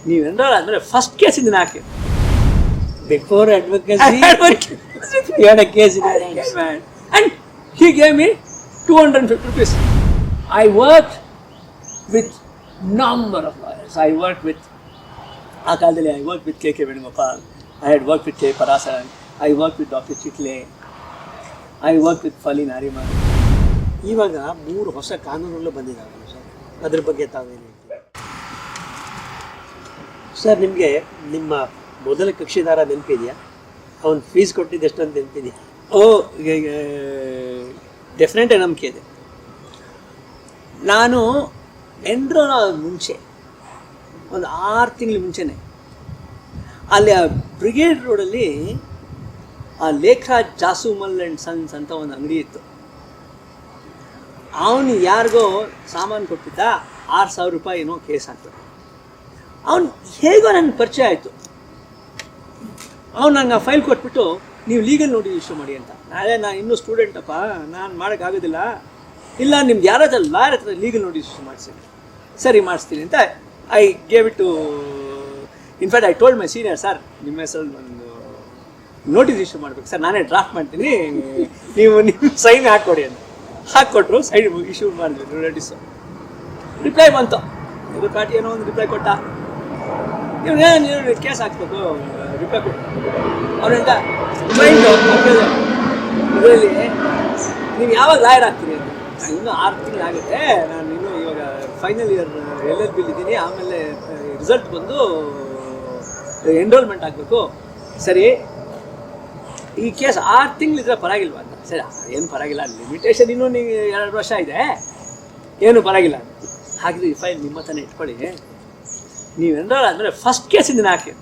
ನೀವು ಎನ್ರೋಲ್ ಆದ್ಮೇಲೆ first case ಇದನ್ನ ಹಾಕಿ. Before advocacy, you had a case in your hands. And he gave me 250 rupees. I worked with number of lawyers. I worked with ಆ ಕಾಲದಲ್ಲಿ I worked with K.K. Venugopal. I had worked with K. Parasaran. I worked with Dr. Chitle. I worked with Fali Nariman. ಇವಾಗ 3 ಹೊಸ ಕಾನೂನುಗಳು ಬಂದಿದ್ದಾವೆ sir, ಅದ್ರ ಬಗ್ಗೆ ತಾವೇನು ಹೇಳ್ತೀವಿ ಸರ್? ನಿಮಗೆ ನಿಮ್ಮ ಮೊದಲ ಕಕ್ಷಿದಾರ ನೆನಪಿದೆಯಾ? ಅವನು ಫೀಸ್ ಕೊಟ್ಟಿದ್ದು ಎಷ್ಟು ಅಂತ ನೆನಪಿದೆಯಾ? ಡೆಫಿನೆಟ್ ನಂಬಿಕೆ ಇದೆ. ನಾನು ಎನ್ರೋಲ್ ಮುಂಚೆ ಒಂದು 6 ತಿಂಗಳ ಮುಂಚೆನೆ ಅಲ್ಲಿ ಆ ಬ್ರಿಗೇಡ್ ರೋಡಲ್ಲಿ ಆ ಲೇಖರಾಜ್ ಜಾಸುಮಲ್ ಆ್ಯಂಡ್ ಸನ್ಸ್ ಅಂತ ಒಂದು ಅಂಗಡಿ ಇತ್ತು. ಅವನು ಯಾರಿಗೋ ಸಾಮಾನು ಕೊಟ್ಟಿದ್ದ, 6,000 ರೂಪಾಯಿ ಏನೋ ಕೇಸ್ ಹಾಕ್ತಾರೆ. ಅವನು ಹೇಗೋ ನನಗೆ ಪರಿಚಯ ಆಯಿತು. ಅವ್ನು ನಂಗೆ ಆ ಫೈಲ್ ಕೊಟ್ಬಿಟ್ಟು ನೀವು ಲೀಗಲ್ ನೋಟಿಸ್ ಇಶ್ಯೂ ಮಾಡಿ ಅಂತ. ನಾನು ಇನ್ನೂ ಸ್ಟೂಡೆಂಟಪ್ಪ, ನಾನು ಮಾಡೋಕ್ಕಾಗೋದಿಲ್ಲ. ಇಲ್ಲ ನಿಮ್ದು ಯಾರ ಹತ್ರ ಲಾಯರ್ ಹತ್ರ ಲೀಗಲ್ ನೋಟಿಸ್ ಇಶ್ಯೂ ಮಾಡಿಸ್ತೀನಿ. ಸರಿ ಮಾಡಿಸ್ತೀನಿ ಅಂತ I gave it to, in fact I told my senior, sir ನಿಮ್ಮ ಹೆಸರಲ್ಲಿ ಒಂದು ನೋಟಿಸ್ ಇಶ್ಯೂ ಮಾಡಬೇಕು ಸರ್, ನಾನೇ ಡ್ರಾಫ್ಟ್ ಮಾಡ್ತೀನಿ, ನೀವು ನಿಮ್ಮ ಸೈನ್ ಹಾಕ್ಕೊಡಿ ಅಂತ. ಹಾಕ್ಕೊಟ್ರು, ಸೈನ್ ಇಶ್ಯೂ ಮಾಡಿದ್ರು ನೋಟಿಸು. ರಿಪ್ಲೈ ಬಂತು, ಇದು ಪಾರ್ಟಿ ಏನೋ ಒಂದು ರಿಪ್ಲೈ ಕೊಟ್ಟ. ನೀವು ಕೇಸ್ ಹಾಕ್ಬೇಕು, ರಿಪ್ಲೈ ಕೊಟ್ಟು ಅವ್ರಿಂದ ಕ್ಲೈಂಟು ಇದರಲ್ಲಿ ನೀವು ಯಾವಾಗ ಲಾಯರ್ ಆಗ್ತೀರಿ ಅಂತ. ಇನ್ನೂ 6 ತಿಂಗಳಾಗುತ್ತೆ, ನಾನು ಇನ್ನೂ ಇವಾಗ ಫೈನಲ್ ಇಯರ್ LLB ಇದ್ದೀನಿ, ಆಮೇಲೆ ರಿಸಲ್ಟ್ ಬಂದು ಎನ್ರೋಲ್ಮೆಂಟ್ ಆಗಬೇಕು. ಸರಿ, ಈ ಕೇಸ್ 6 ತಿಂಗಳಿದ್ರೆ ಪರವಾಗಿಲ್ವ ಅಂತ. ಸರಿ, ಏನು ಪರವಾಗಿಲ್ಲ, ಲಿಮಿಟೇಷನ್ ಇನ್ನೂ ನೀವು 2 ವರ್ಷ ಇದೆ, ಏನು ಪರವಾಗಿಲ್ಲ. ಹಾಗಿದ್ರೆ ಈ ಫೈಲ್ ನಿಮ್ಮ ಹತ್ರನೇ ಇಟ್ಕೊಳ್ಳಿ, ನೀವು ಎನ್ರೋಲ್ ಆದಮೇಲೆ ಫಸ್ಟ್ ಕೇಸ್ ಇದನ್ನ ಹಾಕಿ.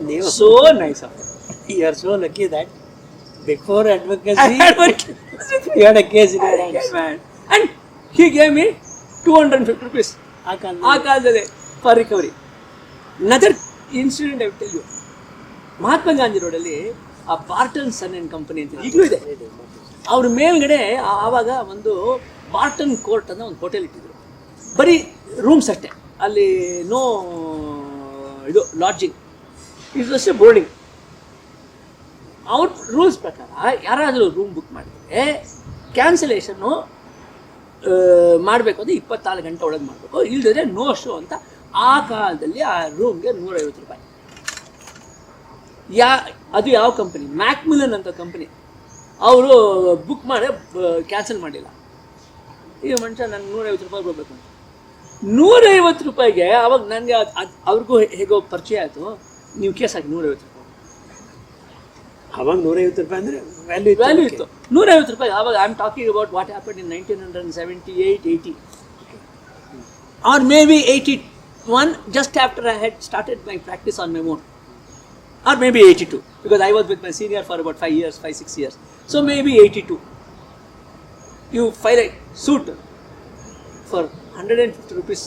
ನೀವು so nice of you are so lucky that before advocacy you had a case in your hands. And he gave me 250 rupees ಆ ಕಾಲದಲ್ಲಿ for recovery. Another incident I will tell you. Mahatma Gandhi ರೋಡಲ್ಲಿ ಆ ಬಾರ್ಟನ್ sun and company ಅಂತ ಈಗಲೂ ಇದೆ. ಅವ್ರ ಮೇಲ್ಗಡೆ ಆವಾಗ ಒಂದು ಬಾರ್ಟನ್ ಕೋರ್ಟ್ ಅಂತ ಒಂದು ಹೋಟೆಲ್ ಇಟ್ಟಿದ್ರು. ಬರೀ ರೂಮ್ಸ್ ಅಷ್ಟೇ, ಅಲ್ಲಿ ನೋ ಇದು lodging, it was A boarding. ಅವ್ರ ರೂಲ್ಸ್ ಪ್ರಕಾರ ಯಾರಾದರೂ ರೂಮ್ ಬುಕ್ ಮಾಡಿದ್ರೆ ಕ್ಯಾನ್ಸಲೇಷನ್ನು ಮಾಡಬೇಕು ಅಂದರೆ 24 ಗಂಟೆ ಒಳಗೆ ಮಾಡಬೇಕು, ಇಲ್ಲದಿದ್ರೆ ನೋ ಶೋ ಅಂತ. ಆ ಕಾಲದಲ್ಲಿ ಆ ರೂಮ್ಗೆ 150 ರೂಪಾಯಿ. ಅದು ಯಾವ ಕಂಪನಿ? ಮ್ಯಾಕ್ಮಿಲನ್ ಅಂತ ಕಂಪನಿ. ಅವರು ಬುಕ್ ಮಾಡಿ ಕ್ಯಾನ್ಸಲ್ ಮಾಡಿಲ್ಲ. ಈಗ ಮನುಷ್ಯ ನಾನು 150 ರೂಪಾಯಿ ಕೊಡಬೇಕು ಅಂತ. 150 ರೂಪಾಯಿಗೆ ಅವಾಗ ನನಗೆ ಅವ್ರಿಗೂ ಹೇಗೋ ಪರಿಚಯ ಆಯಿತು. ನೀವು ಕೇಸ್ ಹಾಕಿ 150 ರೂಪಾಯಿ. ಅವಾಗ 150 ರೂಪಾಯಿ ಅಂದರೆ ವ್ಯಾಲ್ಯೂ ಇತ್ತು. 150 ರೂಪಾಯಿ ಆವಾಗ. I am talking about what happen in 1978-80 or maybe 81, just after I had started my practice on my own, or maybe 82, because I was with my senior for about 5-6 years. So maybe 82. You file a suit for 150 rupees.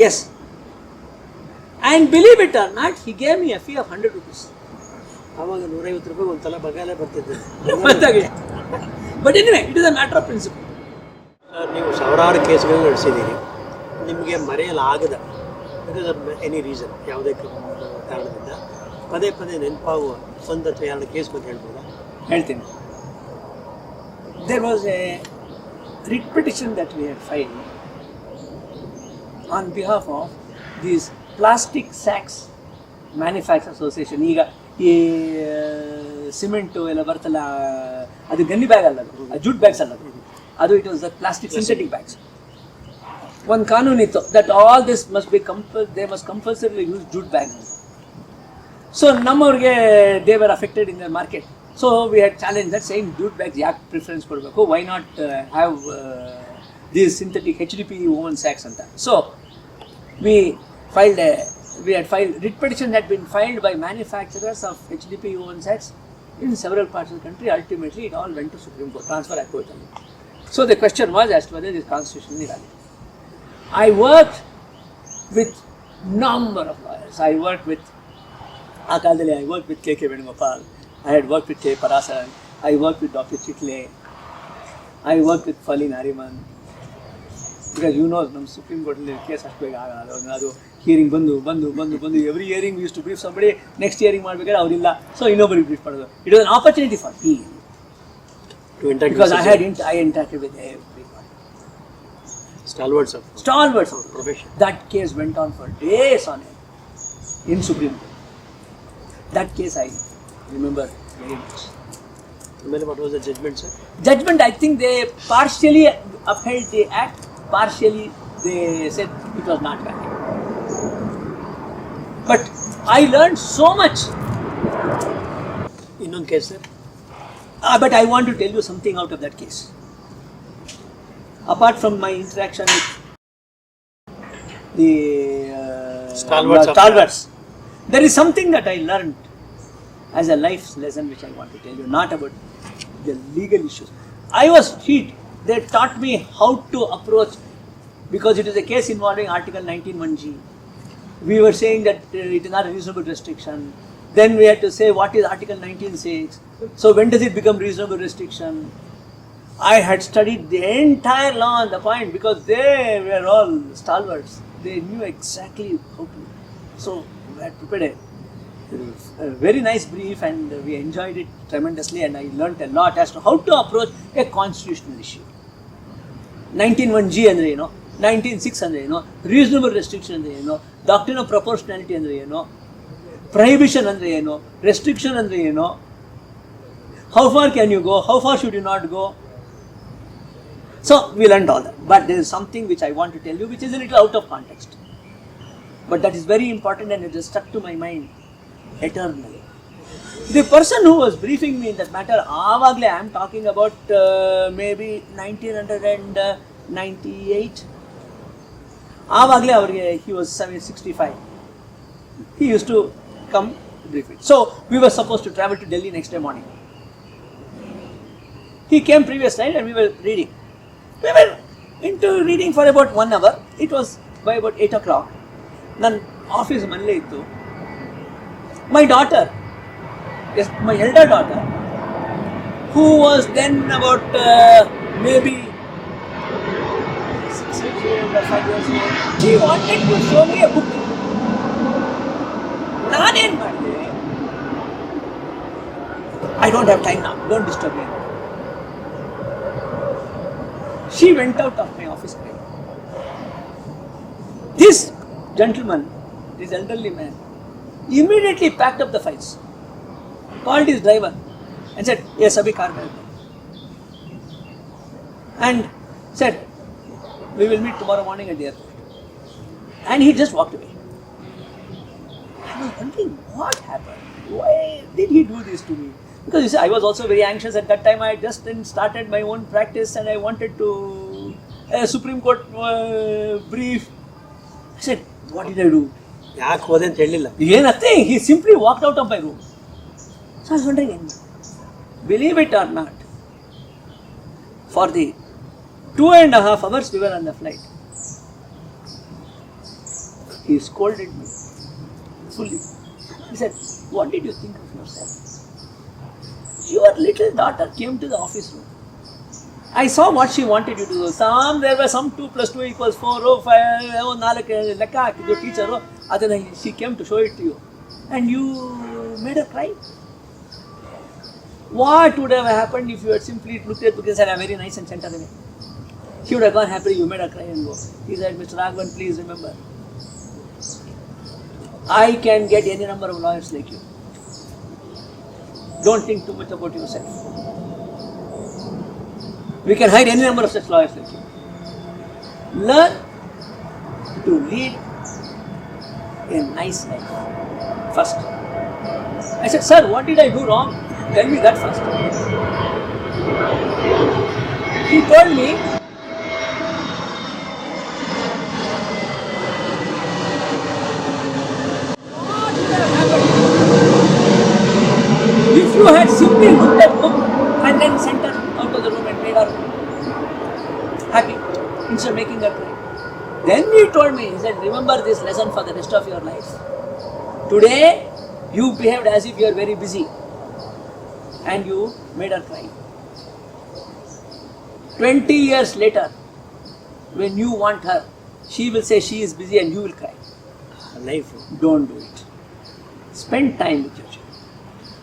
Yes. And believe it or not, he gave me a fee of 100 rupees. ಆವಾಗ 150 ರೂಪಾಯಿ ಒಂದ್ಸಲ ಬಗಾಲೆ ಬರ್ತಿದ್ದೆ. But anyway, it is a matter of principle. ನೀವು ಸಾವಿರಾರು ಕೇಸ್ಗಳು ನಡೆಸಿದ್ದೀರಿ. ನಿಮಗೆ ಮರೆಯಲಾಗದ, because of any reason, ಯಾವುದೇ ಕಾರಣದಿಂದ ಪದೇ ಪದೇ ನೆನಪಾಗುವ ಒಂದು ಅಥವಾ 2 ಕೇಸ್ ಬಗ್ಗೆ ಹೇಳ್ಬೋದಾ? ಹೇಳ್ತೀನಿ. There was a writ petition that we had filed on behalf of these plastic sacks manufacturers association. ಈಗ ಈ ಸಿಮೆಂಟು ಎಲ್ಲ ಬರ್ತಲ್ಲ, ಅದು ಗನ್ನಿ ಬ್ಯಾಗ್ ಅಲ್ಲ, ಅದು ಜೂಟ್ ಬ್ಯಾಗ್ಸ್ ಅಲ್ಲ, ಅದು it was the plastic synthetic bags. ಒಂದು ಕಾನೂನಿತ್ತು that all this must be they must compulsorily use jute bag. So ನಮ್ಮವ್ರಿಗೆ they were affected in the market. So we had challenge that, same jute bags ಯಾಕೆ preference ಕೊಡಬೇಕು, why not have these synthetic HDP woven sacks ಅಂತ. ಸೊ we had filed writ petition had been filed by manufacturers of HDP woven sacks in several parts of the country. Ultimately it all went to Supreme Court, transfer acquittal. So the question was as to whether this constitutionally valid. I worked with number of lawyers. I worked with I worked with K.K. Venugopal. I had worked with K. Parasaran. I worked with Dr. Chitle. I worked with Fali Nariman. Because ನಮ್ಮ supreme ಕೋರ್ಟಲ್ಲಿ case ಹಾಕ್ಬೇಕು ಆಗಲ್ಲ, ಅದು hearing ಬಂದು every hearing use to brief somebody, next hearing ಮಾಡಬೇಕಾದ್ರೆ ಅವರಿಲ್ಲ, so ಇನ್ನೊಬ್ಬರಿಗೆ brief ಮಾಡೋದು. It was an opportunity for me To interact because with I interacted with everybody. stalwarts of profession. That case went on for days on end in Supreme Court. That case I remember very much. Well, what was the judgment, sir? Judgment, I think they partially upheld the act, partially they said it was not valid. But I learned so much. Innೊಂದು case, sir. But I want to tell you something out of that case. Apart from my interaction with the stalwarts, there is something that I learned as a life lesson which I want to tell you, not about the legal issues. They taught me how to approach, because it is a case involving Article 19(1)(g). We were saying that it is not a reasonable restriction. Then we had to say what is Article 19(6). So when does it become reasonable restriction? I had studied the entire law on the point because they were all stalwarts. They knew exactly how to. So we had prepared a very nice brief and we enjoyed it tremendously, and I learnt a lot as to how to approach a constitutional issue. 19(1)(g) andre ಏನು, 19(6) andre ಏನು, reasonable restriction andre ಏನು, doctrine of proportionality andre ಏನು, prohibition andre ಏನು, restriction andre ಏನು, how far can you go, how far should you not go. So we learned all that, but there is something which I want to tell you which is a little out of context, but that is very important and it has stuck to my mind eternally. The person who was briefing me in that matter, avagle I am talking about maybe 1998, avagle avarge he was 65. He used to come brief it. So we were supposed to travel to Delhi next day morning. He came previous night and we were reading. We were into reading for about 1 hour. It was by about 8 o'clock. Nan office manle ittu. My daughter, yes, my elder daughter, who was then about maybe 6 years old or 5 years old, she wanted to show me a book. Nanen madide, I don't have time now, don't disturb me. She went out of my office crying. This gentleman, this elderly man, immediately packed up the files, called his driver and said, yes, abhi car mein, and said, we will meet tomorrow morning at the airport. And he just walked away. I was wondering what happened. Why did he do this to me? Because you see, I was also very anxious at that time. I had just then started my own practice and I wanted to a Supreme Court brief. I said, what did I do? ಯಾಕೆ ಹೋದೆ ಅಂತ ಹೇಳಿಲ್ಲ. Nothing. He simply walked out of my room. So I was wondering, believe it or not, for the 2.5 hours we were on the flight, he scolded me fully. He said, what did you think of yourself? Your little daughter came to the office room. I saw what she wanted you to do. There were some 2 + 2 = 4, 5, 4 ಲೆಕ್ಕ ಹಾಕಿದ್ದು teacher. ಅದನ್ನು she came to show it to you. And you made her cry. What would have happened if you had simply looked at the book and said, I'm very nice and sent her away? She would have gone happily, you made her cry and go. He said, Mr. Raghavan, please remember, I can get any number of lawyers like you. Don't think too much about yourself. We can hire any number of such lawyers like you. Learn to lead a nice life first. I said, sir, what did I do wrong? Tell me that first. He told me, what would have happened if you had simply looked at book and then sent her out of the room and made her happy instead of making her cry. Then he told me, he said, remember this lesson for the rest of your life. Today, you behaved as if you are very busy and you made her cry. 20 years later, when you want her, she will say she is busy and you will cry. Life Don't do it. Spend time with your children.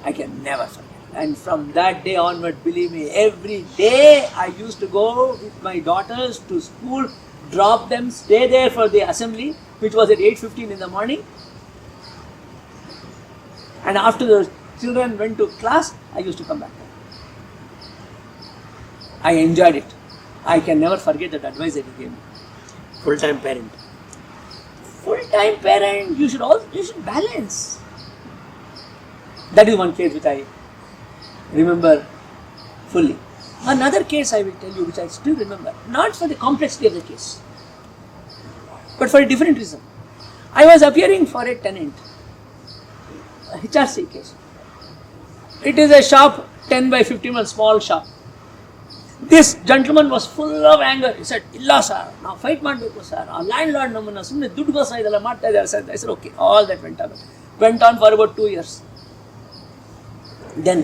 I can never forget. And from that day onward, believe me, every day I used to go with my daughters to school, drop them, stay there for the assembly, which was at 8:15 in the morning. And after the children went to class, I used to come back. I enjoyed it. I can never forget that advice that he gave me. Full time parent. Full-time parent, you should balance. That is one case which I remember fully. Another case I will tell you which I still remember, not for the complexity of the case, but for a different reason. I was appearing for a tenant, a HRC case. It is a shop, 10 by 15, a small shop. This gentleman was full of anger. He said, "Illa sir, now fight ಮಾಡಬೇಕು sir. Our landlord ನಮ್ಮನ್ನ ಸುಮ್ಮನೆ ದುಡ್ಡುಗೋಸ್ಕರ ಇದೆಲ್ಲ ಮಾಡ್ತಾ ಇದ್ದಾರೆ sir." I said, "Okay." All that went on for about 2 years. Then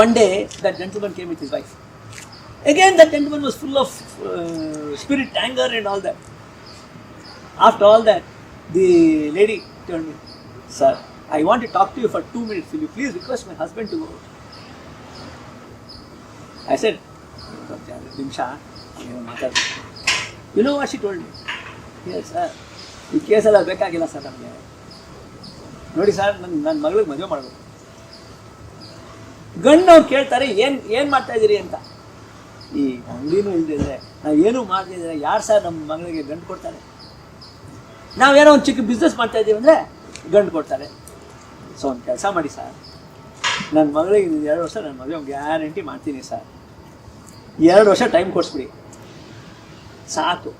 one day that gentleman came with his wife. Again that gentleman was full of spirit, anger and all that. After all that, the lady told me, "Sir, I want to talk to you for 2 minutes. Will you please request my husband to go out?" I said, "Dimsha, you know what she told me?" "Yes sir, ಈ ಕೇಸೆಲ್ಲ ಬೇಕಾಗಿಲ್ಲ sir ನಮಗೆ. ನೋಡಿ sir, ನನ್ನ ಮಗಳಿಗೆ ಮದುವೆ ಮಾಡಬೇಕು. ಗಂಡವ್ರು ಕೇಳ್ತಾರೆ ಏನು ಮಾಡ್ತಾ ಇದ್ದೀರಿ ಅಂತ. ಈ ಅಂಗಡಿನೂ ಇಲ್ದಿದ್ರೆ ನಾವು ಏನೂ ಮಾಡ್ತಿದ್ರೆ ಯಾರು ಸರ್ ನಮ್ಮ ಮಗಳಿಗೆ ಗಂಡು ಕೊಡ್ತಾರೆ? ನಾವೇನೋ ಒಂದು ಚಿಕ್ಕ ಬಿಸ್ನೆಸ್ ಮಾಡ್ತಾ ಇದ್ದೀವಿ ಅಂದರೆ ಗಂಡು ಕೊಡ್ತಾರೆ. ಸೊ ಒಂದು ಕೆಲಸ ಮಾಡಿ ಸರ್, ನನ್ನ ಮಗಳಿಗೆ 2 ವರ್ಷ ನನ್ನ ಮದುವೆ ಗ್ಯಾರಂಟಿ ಮಾಡ್ತೀನಿ ಸರ್. 2 ವರ್ಷ ಟೈಮ್ ಕೊಡಿಸ್ಬಿಡಿ ಸಾಕು.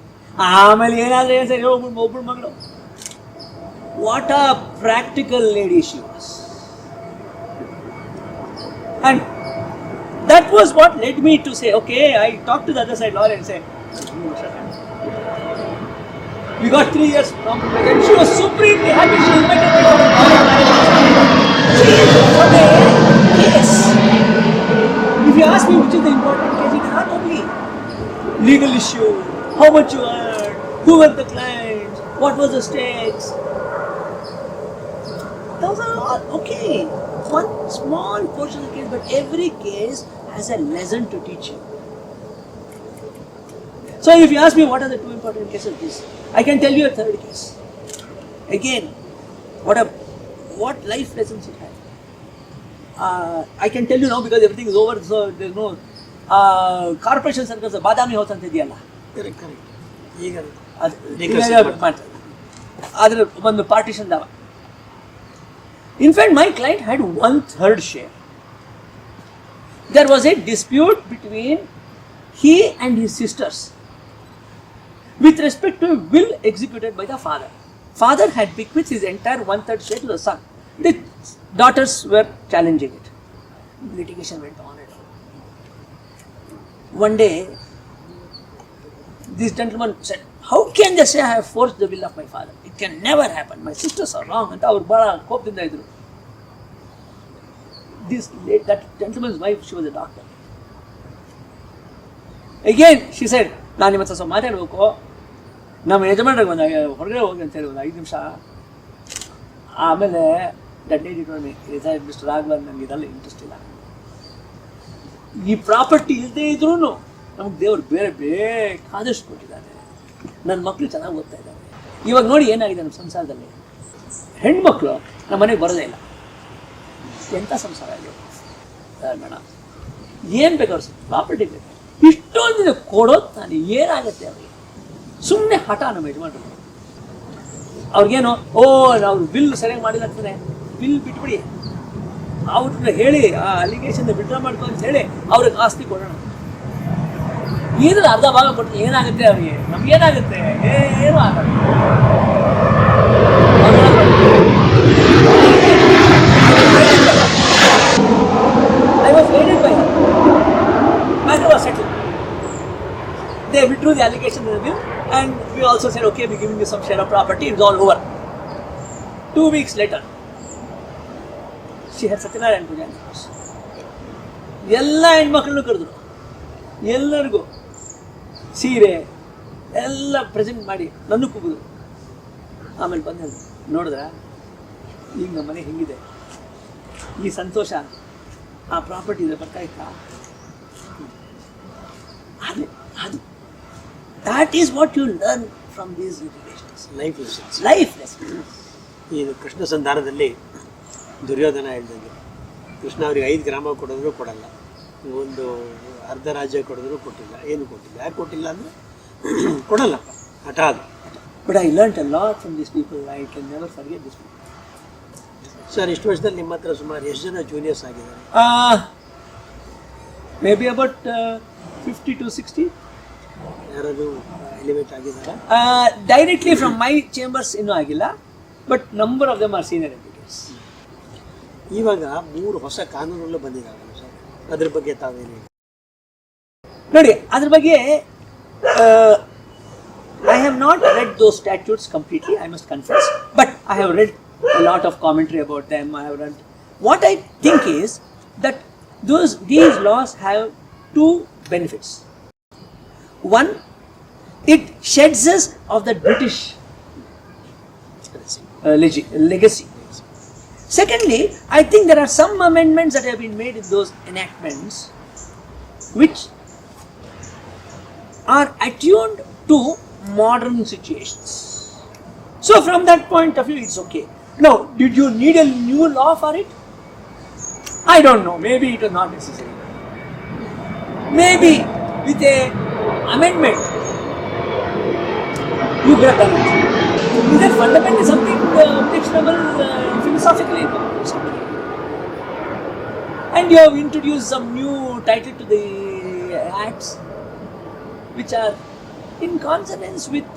ಆಮೇಲೆ ಏನಾದರೂ ಏನು ಸರ್, ಒಬ್ಬಳು ಮಗಳು." What a practical lady she was. And that was what led me to say, okay, I talked to the other side lawyer and said, "We got 3 years from and she was supremely happy. She invited me for a case. If you ask me which is the important case, it is not only legal issue, how much you earned, who were the clients, what was the stakes. Those are all okay. One small portion of the case, but every case has a lesson to teach you. So if you ask me what are the 2 important cases of this, I can tell you a 3rd case. Again, what life lessons it had. I can tell you now because everything is over, so there is no corporation circles, Badami house ಅಂತ ಇದೆಯಲ್ಲ, ಈಗ ಅದರ ಒಂದು partition Dawa. In fact, my client had 1/3 share. There was a dispute between he and his sisters with respect to a will executed by the father. Father had bequeathed his entire 1/3 share to the son. The daughters were challenging it. Litigation went on and on. One day, this gentleman said, "How can they say I have forced the will of my father? It can never happen. My sisters are wrong." ಅಂತ ಅವರು ಬಹಳ ಕೋಪದಿಂದ ಇದ್ರು. That gentleman's wife, she was a doctor. Again, she said, "ನಾನು ನಿಮ್ಮ ಹತ್ರ ಸ್ವಲ್ಪ ಮಾತಾಡಬೇಕು, ನಮ್ಮ ಯಜಮಾನ್ರಿಗೆ ಬಂದಾಗ ಹೊರಗಡೆ ಹೋಗಿ ಅಂತ ಹೇಳಿ 5 ನಿಮಿಷ." ಆಮೇಲೆ that lady told me, "Mr. Raghavan, ನನಗೆ ಇದೆಲ್ಲ ಇಂಟ್ರೆಸ್ಟ್ ಇಲ್ಲ. ಈ ಪ್ರಾಪರ್ಟಿ ಇಲ್ಲದೆ ಇದ್ರೂ ನಮಗೆ ದೇವರು ಬೇರೆ ಬೇಕಾದಷ್ಟು ಕೊಟ್ಟಿದ್ದಾರೆ. ನನ್ನ ಮಕ್ಕಳು ಚೆನ್ನಾಗಿ ಓದ್ತಾ ಇದ್ದಾರೆ. ಇವಾಗ ನೋಡಿ ಏನಾಗಿದೆ ನಮ್ಮ ಸಂಸಾರದಲ್ಲಿ, ಹೆಣ್ಮಕ್ಳು ನಮ್ಮ ಮನೆಗೆ ಬರೋದೇ ಇಲ್ಲ. ಎಂಥ ಸಂಸಾರ ಇದೆ ಮೇಡಮ್, ಏನು ಬೇಕಾದ್ರು ಪ್ರಾಪರ್ಟಿ ಬೇಕು, ಇಷ್ಟೊಂದಿದೆ ಕೊಡೋದು ನಾನು ಏನಾಗುತ್ತೆ ಅವರಿಗೆ. ಸುಮ್ಮನೆ ಹಠ ನಮ್ಮ ಯಜಮಾನ್ರು. ಅವ್ರಿಗೇನು, ನಾವು ಬಿಲ್ ಸರಿಯಾಗಿ ಮಾಡಿಲ್ಲ ಅಂತಾನೆ, ಬಿಲ್ ಬಿಟ್ಬಿಡಿ, ಅವ್ರನ್ನ ಹೇಳಿ ಆ ಅಲಿಗೇಷನ್ ವಿಡ್ರಾ ಮಾಡ್ಕೊ ಅಂತ ಹೇಳಿ ಅವ್ರಿಗೆ ಆಸ್ತಿ ಕೊಡೋಣ. ಇದ್ರಲ್ಲಿ ಅರ್ಧ ಭಾಗ ಕೊಟ್ಟು ಏನಾಗುತ್ತೆ ಅವರಿಗೆ, ನಮ್ಗೇನಾಗುತ್ತೆ? ಏನೂ ಆಗಲ್ಲ. I was aided by her. Matter was settled. They withdrew the allegation in the bill, and we also said, "Okay, we're giving you some share of property." It's all over. 2 weeks later, she had Satyanarayan Puja in the house. ಎಲ್ಲ ಹೆಣ್ಮಕ್ಳನ್ನು ಕರೆದ್ರು, ಎಲ್ಲರಿಗೂ ಸೀರೆ, ಎಲ್ಲ present ಮಾಡಿ ನನ್ನ ಕೂಗುದು. ಆಮೇಲೆ ಬಂದ ನೋಡಿದ್ರ ಈಗ ನಮ್ಮ ಮನೆ ಹೆಂಗಿದೆ, ಈ ಸಂತೋಷ, ಆ ಪ್ರಾಪರ್ಟಿ ಇದೆ ಬರ್ತಾ ಇತ್ತಾ, ಅದು that is what you learn from these relations. Life lessons. Life lessons. ಈ ಕೃಷ್ಣ ಸಂಧಾನದಲ್ಲಿ ದುರ್ಯೋಧನ ಹೇಳ್ದಂಗೆ ಕೃಷ್ಣ ಅವ್ರಿಗೆ 5 ಗ್ರಾಮ ಕೊಡಿದ್ರು ಕೊಡಲ್ಲ, ಒಂದು ಅರ್ಧ ರಾಜ್ಯ ಕೊಡಿದ್ರು ಕೊಟ್ಟಿಲ್ಲ, ಏನು ಕೊಟ್ಟಿಲ್ಲ. ಯಾಕೆ ಕೊಟ್ಟಿಲ್ಲ ಅಂದರೆ ಕೊಡಲ್ಲಪ್ಪ, ಹಠ ಅದು. But I learnt a lot from these people. I can never forget these people. Sir, ಇಷ್ಟು ವರ್ಷದಲ್ಲಿ ನಿಮ್ಮ ಹತ್ರ ಸುಮಾರು ಎಷ್ಟು ಜನ ಜೂನಿಯರ್ಸ್ ಆಗಿದ್ದಾರೆ? Maybe about 50 to 60. ಯಾರಾದರೂ ಎಲಿವೇಟ್ ಆಗಿದ್ದಾರೆ? Directly from my chambers ಇನ್ನೂ ಆಗಿಲ್ಲ, but number of them are senior educators. ಇವಾಗ 3 ಹೊಸ ಕಾನೂನುಗಳು ಬಂದಿದ್ದಾವೆ ಸರ್, ಅದ್ರ ಬಗ್ಗೆ ತಾವೇನು? ನೋಡಿ, ಅದ್ರ ಬಗ್ಗೆ I have not read those statutes completely, I must confess, but I have read a lot of commentary about them. I have read. What I think is that these laws have 2 benefits. One, it sheds us of the British legacy. Secondly, I think there are some amendments that have been made in those enactments which are attuned to modern situations. So from that point of view, it's okay. Now, did you need a new law for it? I don't know. Maybe it was not necessary. Maybe with a amendment, you could have done it. Is that fundamentally something objectionable philosophically? No, it's okay. And you have introduced some new title to the acts which are in consonance with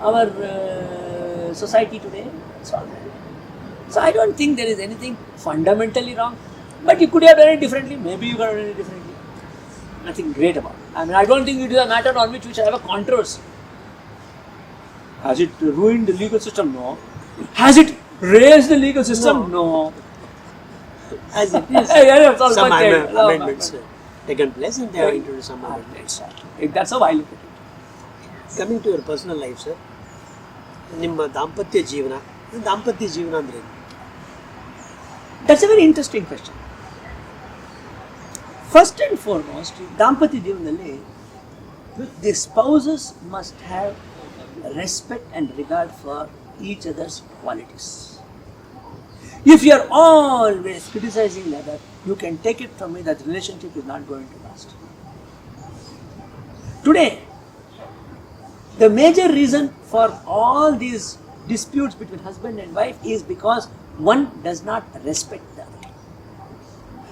our society today. So I don't think there is anything fundamentally wrong. But you could have done it differently. Maybe you could have done it differently. Nothing great about it. I mean, I don't think it is a matter on which we shall have a controversy. Has it ruined the legal system? No. Has it raised the legal system? No. As it is, some amendments taken place and they have introduced some amendments. That's how I look at it. Coming to your personal life, sir, ನಿಮ್ಮ ದಾಂಪತ್ಯ ಜೀವನ ಅಂದ್ರೆ ಏನು? That's a very interesting question. First and foremost, ದಾಂಪತ್ಯ ಜೀವನದಲ್ಲಿ the spouses must have respect and regard for each other's qualities. If you are always criticizing the other, you can take it from me that relationship is not going to last. Today, the major reason for all these disputes between husband and wife is because one does not respect the other.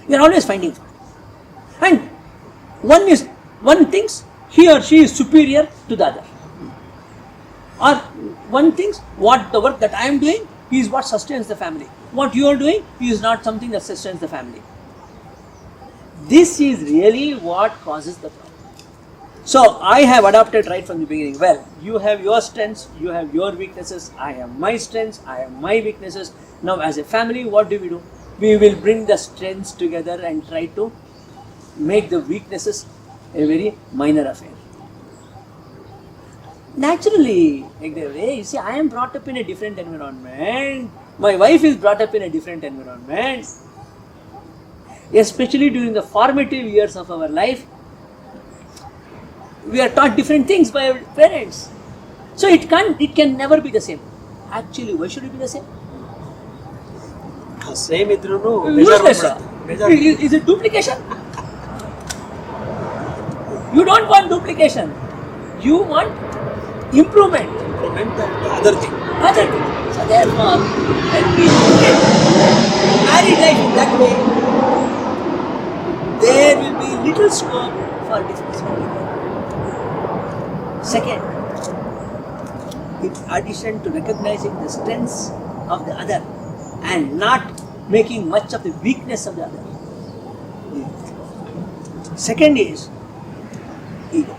You are always finding fault. And one thinks he or she is superior to the other. Or one thinks what the work that I am doing is what sustains the family. What you are doing is not something that sustains the family. This is really what causes the problem. So I have adopted right from the beginning. Well, you have your strengths, you have your weaknesses, I have my strengths, I have my weaknesses. Now as a family, what do? We will bring the strengths together and try to make the weaknesses a very minor affair. Naturally, you see, I am brought up in a different environment. My wife is brought up in a different environment. Especially during the formative years of our life, we are taught different things by our parents. So it can never be the same. Actually, why should it be the same? Same idrunu Useless. Is it duplication? You don't want duplication. You want improvement. Implement the other thing. So therefore, when we look at married life in that way, there will be little scope for difference. Second, in addition to recognizing the strengths of the other and not making much of the weakness of the other. Second is ego.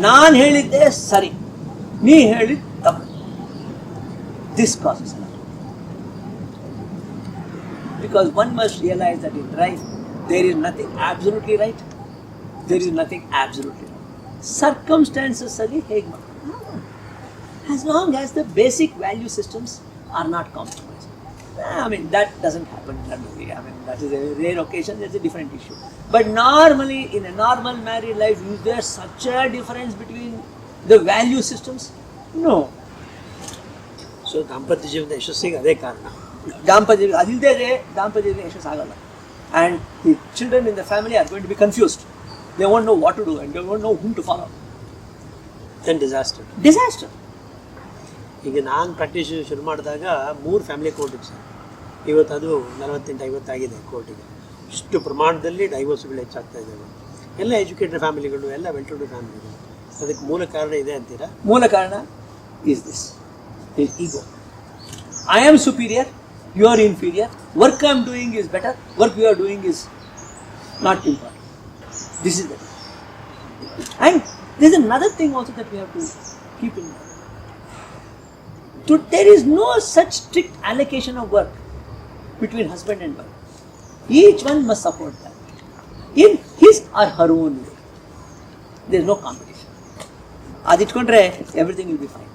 ನಾನು ಹೇಳಿದ್ದೆ ಸರಿ, ನೀ ಹೇಳಿದ ತಪ್ಪು. This causes a lot. Because one must realize that in life there is nothing absolutely right, there is nothing absolutely wrong. Circumstances ಅಲ್ಲಿ ಹೇಗೆ ಮಾಡ್ತಾರೆ, as long as the basic value systems are not compromise. I mean, that doesn't happen generally. I mean, that is a rare occasion, that's a different issue. But normally, in a normal married life, is there such a difference between the value systems? No. So ದಾಂಪತ್ಯ ಜೀವನದ ಯಶಸ್ಸಿಗೆ ಅದೇ ಕಾರಣ. ದಾಂಪತ್ಯ ಅದಿಲ್ಲದೆ ದಾಂಪತ್ಯ ಯಶಸ್ಸಾಗಲ್ಲ. And the children in the family are going to be confused. They won't know what to do and they won't know whom to follow. Then disaster. Disaster. ಈಗ ನಾನು ಪ್ರಾಕ್ಟೀಸ್ ಶುರು ಮಾಡಿದಾಗ 3 ಫ್ಯಾಮಿಲಿ ಕೋರ್ಟ್ ಇತ್ತು ಸರ್. ಇವತ್ತು ಅದು 48-50 ಆಗಿದೆ ಕೋರ್ಟಿಗೆ. ಇಷ್ಟು ಪ್ರಮಾಣದಲ್ಲಿ ಡೈವೋರ್ಸ್ಗಳು ಹೆಚ್ಚಾಗ್ತಾ ಇದ್ದಾವೆ. ಎಲ್ಲ ಎಜುಕೇಟೆಡ್ ಫ್ಯಾಮಿಲಿಗಳು, ಎಲ್ಲ ವೆಲ್ ಟು ಡು ಫ್ಯಾಮಿಲಿಗಳು. ಅದಕ್ಕೆ ಮೂಲ ಕಾರಣ ಇದೆ ಅಂತೀರಾ? ಮೂಲ ಕಾರಣ is this. Is ego. I am superior, you are inferior. Work I am doing is better, work you are doing is not important. This is the thing. And there is another thing also that we have to keep in mind. There is no such strict allocation of work between husband and wife. Each one must support that in his or her own way. There is no competition. Aditkonre, everything will be fine.